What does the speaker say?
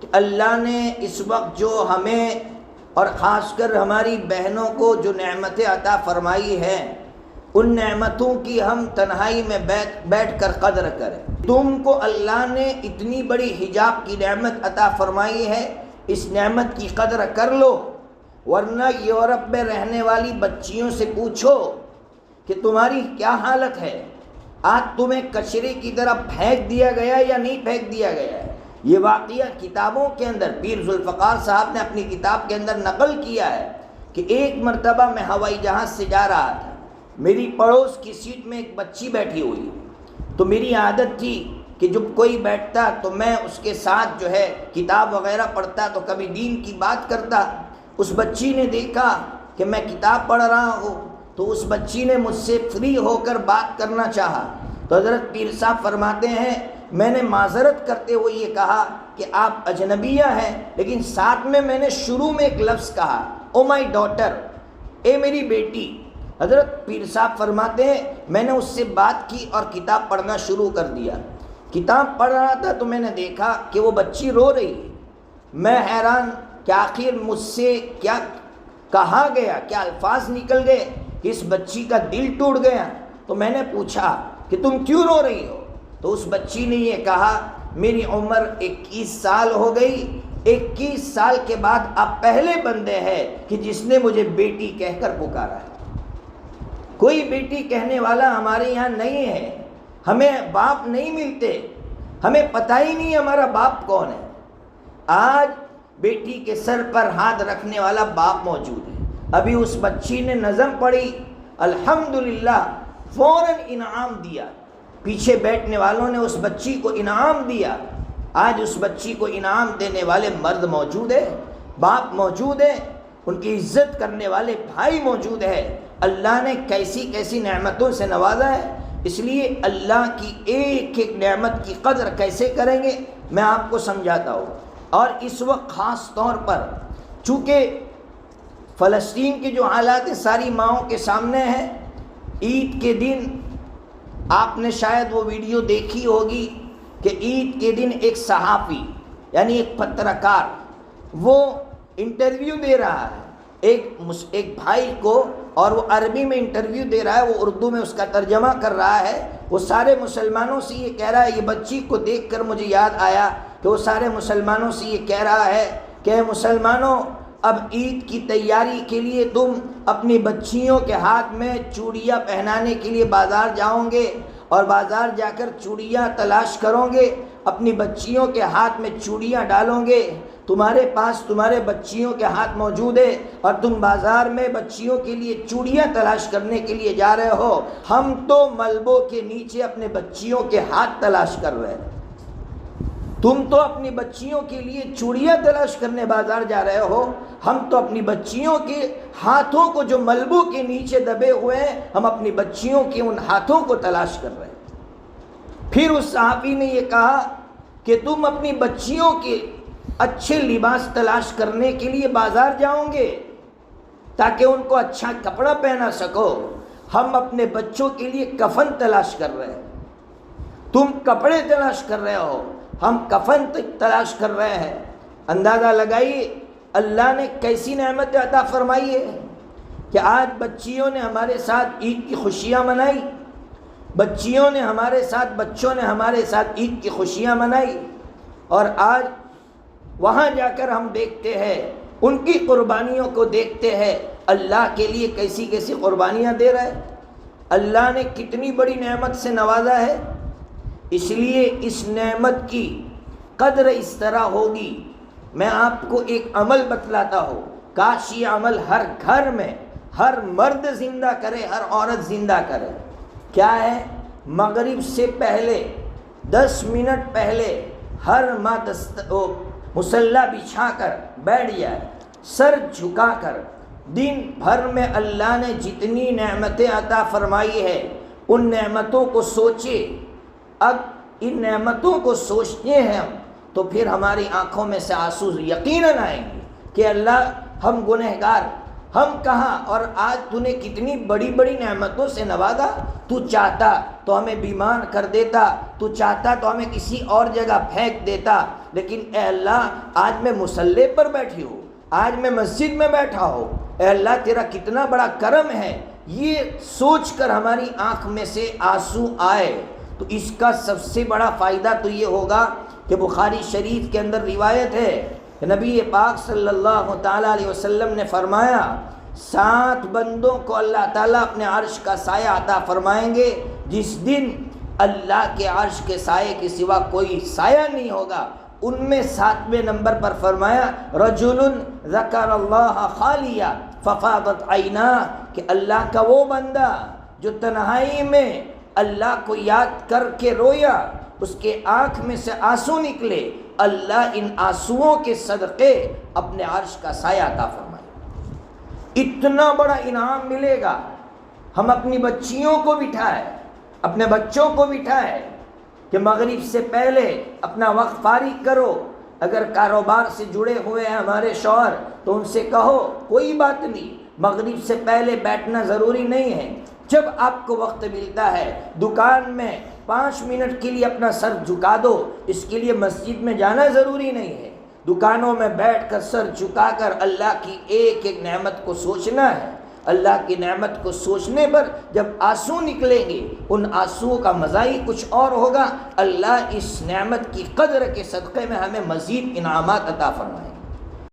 کہ اللہ نے اس وقت جو ہمیں اور خاص کر ہماری بہنوں کو جو نعمتیں عطا فرمائی ہیں، ان نعمتوں کی ہم تنہائی میں بیٹھ کر قدر کریں۔ تم کو اللہ نے اتنی بڑی حجاب کی نعمت عطا فرمائی ہے، اس نعمت کی قدر کر لو، ورنہ یورپ میں رہنے والی بچیوں سے پوچھو کہ تمہاری کیا حالت ہے، آج تمہیں کچرے کی طرح پھینک دیا گیا یا نہیں پھینک دیا گیا ہے۔ یہ واقعہ کتابوں کے اندر پیر ذوالفقار صاحب نے اپنی کتاب کے اندر نقل کیا ہے کہ ایک مرتبہ میں ہوائی جہاز سے جا رہا تھا، میری پڑوس کی سیٹ میں ایک بچی بیٹھی ہوئی، تو میری عادت تھی کہ جب کوئی بیٹھتا تو میں اس کے ساتھ جو ہے کتاب وغیرہ پڑھتا، تو کبھی دین کی بات کرتا۔ اس بچی نے دیکھا کہ میں کتاب پڑھ رہا ہوں، تو اس بچی نے مجھ سے فری ہو کر بات کرنا چاہا، تو حضرت پیر صاحب فرماتے ہیں میں نے معذرت کرتے ہوئے یہ کہا کہ آپ اجنبیہ ہیں، لیکن ساتھ میں نے شروع میں ایک لفظ کہا، او مائی ڈاٹر، اے میری بیٹی۔ حضرت پیر صاحب فرماتے ہیں میں نے اس سے بات کی اور کتاب پڑھنا شروع کر دیا۔ کتاب پڑھ رہا تھا تو میں نے دیکھا کہ وہ بچی رو رہی ہے۔ میں حیران کہ آخر مجھ سے کیا کہا گیا، کیا الفاظ نکل گئے کہ اس بچی کا دل ٹوٹ گیا۔ تو میں نے پوچھا کہ تم کیوں رو رہی ہو؟ تو اس بچی نے یہ کہا میری عمر 21 سال ہو گئی، 21 سال کے بعد آپ پہلے بندے ہیں کہ جس نے مجھے بیٹی کہہ کر پکارا ہے۔ کوئی بیٹی کہنے والا ہمارے یہاں نہیں ہے، ہمیں باپ نہیں ملتے، ہمیں پتہ ہی نہیں ہمارا باپ کون ہے۔ آج بیٹی کے سر پر ہاتھ رکھنے والا باپ موجود ہے۔ ابھی اس بچی نے نظم پڑھی، الحمدللہ، فوراً انعام دیا، پیچھے بیٹھنے والوں نے اس بچی کو انعام دیا۔ آج اس بچی کو انعام دینے والے مرد موجود ہیں، باپ موجود ہیں، ان کی عزت کرنے والے بھائی موجود ہیں۔ اللہ نے کیسی کیسی نعمتوں سے نوازا ہے، اس لیے اللہ کی ایک ایک نعمت کی قدر کیسے کریں گے میں آپ کو سمجھاتا ہوں۔ اور اس وقت خاص طور پر چونکہ فلسطین کے جو حالات ساری ماؤں کے سامنے ہیں، عید کے دن آپ نے شاید وہ ویڈیو دیکھی ہوگی کہ عید کے دن ایک صحافی یعنی ایک پترکار وہ انٹرویو دے رہا ہے ایک بھائی کو، اور وہ عربی میں انٹرویو دے رہا ہے، وہ اردو میں اس کا ترجمہ کر رہا ہے۔ وہ سارے مسلمانوں سے یہ کہہ رہا ہے، یہ بچی کو دیکھ کر مجھے یاد آیا کہ وہ سارے مسلمانوں سے یہ کہہ رہا ہے کہ مسلمانوں، اب عید کی تیاری کے لیے تم اپنی بچیوں کے ہاتھ میں چوڑیاں پہنانے کے لیے بازار جاؤ گے، اور بازار جا کر چوڑیاں تلاش کرو گے، اپنی بچیوں کے ہاتھ میں چوڑیاں ڈالو گے۔ تمہارے پاس تمہارے بچیوں کے ہاتھ موجود ہے اور تم بازار میں بچیوں کے لیے چوڑیاں تلاش کرنے کے لیے جا رہے ہو۔ ہم تو ملبوں کے نیچے اپنے بچیوں کے ہاتھ تلاش کر رہے ہیں، تم تو اپنی بچیوں کے لیے چوڑیاں تلاش کرنے بازار جا رہے ہو، ہم تو اپنی بچیوں کے ہاتھوں کو جو ملبوں کے نیچے دبے ہوئے ہیں، ہم اپنی بچیوں کے ان ہاتھوں کو تلاش کر رہے ہیں۔ پھر اس صحافی نے یہ کہا کہ تم اپنی بچیوں کے اچھے لباس تلاش کرنے کے لیے بازار جاؤ گے تاکہ ان کو اچھا کپڑا پہنا سکو، ہم اپنے بچوں کے لیے کفن تلاش کر رہے ہیں۔ تم کپڑے تلاش کر رہے ہو، ہم کفن تلاش کر رہے ہیں۔ اندازہ لگائیے اللہ نے کیسی نعمت عطا فرمائی ہے کہ آج بچیوں نے ہمارے ساتھ عید کی خوشیاں منائی، بچیوں نے ہمارے ساتھ، بچوں نے ہمارے ساتھ عید کی خوشیاں منائی، اور آج وہاں جا کر ہم دیکھتے ہیں، ان کی قربانیوں کو دیکھتے ہیں، اللہ کے لیے کیسی کیسی قربانیاں دے رہے ہیں۔ اللہ نے کتنی بڑی نعمت سے نوازا ہے، اس لیے اس نعمت کی قدر اس طرح ہوگی۔ میں آپ کو ایک عمل بتلاتا ہوں، کاش یہ عمل ہر گھر میں ہر مرد زندہ کرے، ہر عورت زندہ کرے۔ کیا ہے؟ مغرب سے پہلے 10 منٹ پہلے ہر مصلی بچھا کر بیٹھ جائے، سر جھکا کر، دن بھر میں اللہ نے جتنی نعمتیں عطا فرمائی ہے ان نعمتوں کو سوچے۔ اب ان نعمتوں کو سوچتے ہیں ہم تو پھر ہماری آنکھوں میں سے آنسو یقیناً آئیں گے کہ اللہ ہم گنہگار، ہم کہاں، اور آج تو نے کتنی بڑی بڑی نعمتوں سے نوازا، تو چاہتا تو ہمیں بیمار کر دیتا، تو چاہتا تو ہمیں کسی اور جگہ پھینک دیتا، لیکن اے اللہ آج میں مصلی پر بیٹھی ہوں، آج میں مسجد میں بیٹھا ہوں، اے اللہ تیرا کتنا بڑا کرم ہے، یہ سوچ کر ہماری آنکھ میں سے آنسو آئے تو اس کا سب سے بڑا فائدہ تو یہ ہوگا کہ بخاری شریف کے اندر روایت ہے کہ نبی پاک صلی اللہ تعالیٰ علیہ وسلم نے فرمایا 7 بندوں کو اللہ تعالیٰ اپنے عرش کا سایہ عطا فرمائیں گے جس دن اللہ کے عرش کے سائے کے سوا کوئی سایہ نہیں ہوگا۔ ان میں 7ویں نمبر پر فرمایا رجل ذکر اللہ خالیہ ففاضت عیناہ، کہ اللہ کا وہ بندہ جو تنہائی میں اللہ کو یاد کر کے رویا، اس کے آنکھ میں سے آنسو نکلے، اللہ ان آنسوؤں کے صدقے اپنے عرش کا سایہ عطا فرمائے۔ اتنا بڑا انعام ملے گا۔ ہم اپنی بچیوں کو بٹھائے، اپنے بچوں کو بٹھائے کہ مغرب سے پہلے اپنا وقت فارغ کرو، اگر کاروبار سے جڑے ہوئے ہیں ہمارے شوہر تو ان سے کہو کوئی بات نہیں، مغرب سے پہلے بیٹھنا ضروری نہیں ہے، جب آپ کو وقت ملتا ہے دکان میں 5 منٹ کے لیے اپنا سر جھکا دو، اس کے لیے مسجد میں جانا ضروری نہیں ہے، دکانوں میں بیٹھ کر سر جھکا کر اللہ کی ایک ایک نعمت کو سوچنا ہے۔ اللہ کی نعمت کو سوچنے پر جب آنسو نکلیں گے ان آنسوؤں کا مزہ ہی کچھ اور ہوگا۔ اللہ اس نعمت کی قدر کے صدقے میں ہمیں مزید انعامات عطا فرمائے۔